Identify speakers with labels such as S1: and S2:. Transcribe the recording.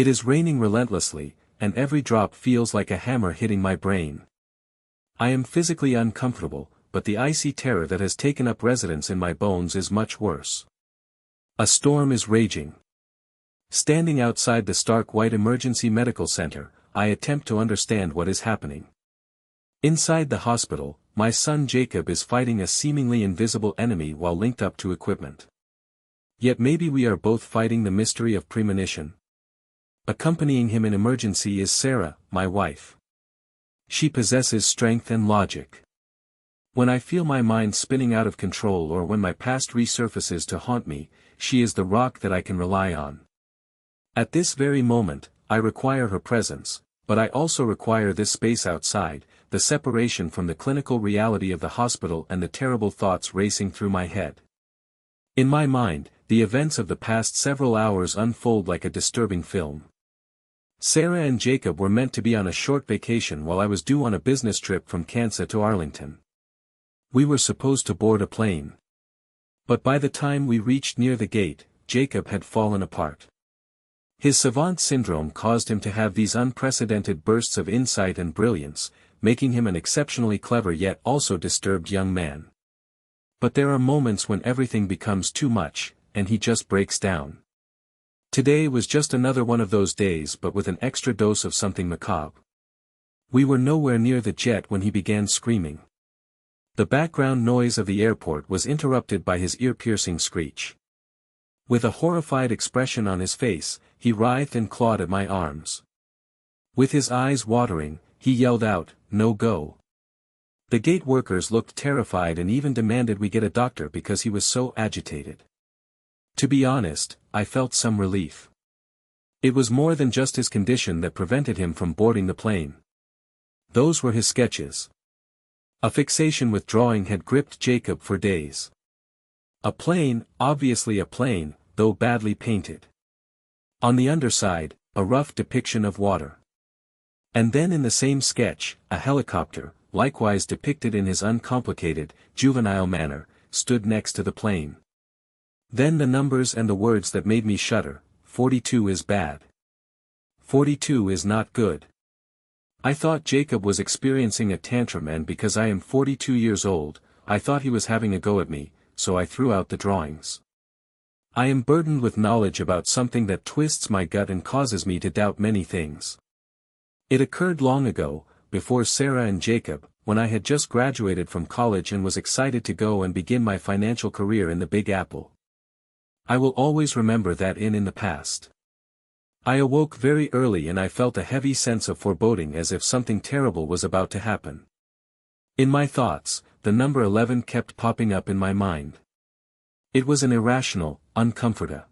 S1: It is raining relentlessly, and every drop feels like a hammer hitting my brain. I am physically uncomfortable, but the icy terror that has taken up residence in my bones is much worse. A storm is raging. Standing outside the stark white emergency medical center, I attempt to understand what is happening. Inside the hospital, my son Jacob is fighting a seemingly invisible enemy while linked up to equipment. Yet maybe we are both fighting the mystery of premonition. Accompanying him in emergency is Sarah, my wife. She possesses strength and logic. When I feel my mind spinning out of control or when my past resurfaces to haunt me, she is the rock that I can rely on. At this very moment, I require her presence, but I also require this space outside, the separation from the clinical reality of the hospital and the terrible thoughts racing through my head. In my mind, the events of the past several hours unfold like a disturbing film. Sarah and Jacob were meant to be on a short vacation while I was due on a business trip from Kansas to Arlington. We were supposed to board a plane. But by the time we reached near the gate, Jacob had fallen apart. His savant syndrome caused him to have these unprecedented bursts of insight and brilliance, making him an exceptionally clever yet also disturbed young man. But there are moments when everything becomes too much, and he just breaks down. Today was just another one of those days but with an extra dose of something macabre. We were nowhere near the jet when he began screaming. The background noise of the airport was interrupted by his ear-piercing screech. With a horrified expression on his face, he writhed and clawed at my arms. With his eyes watering, he yelled out, "No go." The gate workers looked terrified and even demanded we get a doctor because he was so agitated. To be honest, I felt some relief. It was more than just his condition that prevented him from boarding the plane. Those were his sketches. A fixation with drawing had gripped Jacob for days. A plane, obviously a plane, though badly painted. On the underside, a rough depiction of water. And then in the same sketch, a helicopter, likewise depicted in his uncomplicated, juvenile manner, stood next to the plane. Then the numbers and the words that made me shudder: 42 is bad. 42 is not good. I thought Jacob was experiencing a tantrum, and because I am 42 years old, I thought he was having a go at me, so I threw out the drawings. I am burdened with knowledge about something that twists my gut and causes me to doubt many things. It occurred long ago, before Sarah and Jacob, when I had just graduated from college and was excited to go and begin my financial career in the Big Apple. I will always remember that in the past. I awoke very early and I felt a heavy sense of foreboding, as if something terrible was about to happen. In my thoughts, the number 11 kept popping up in my mind. It was an irrational, uncomfortable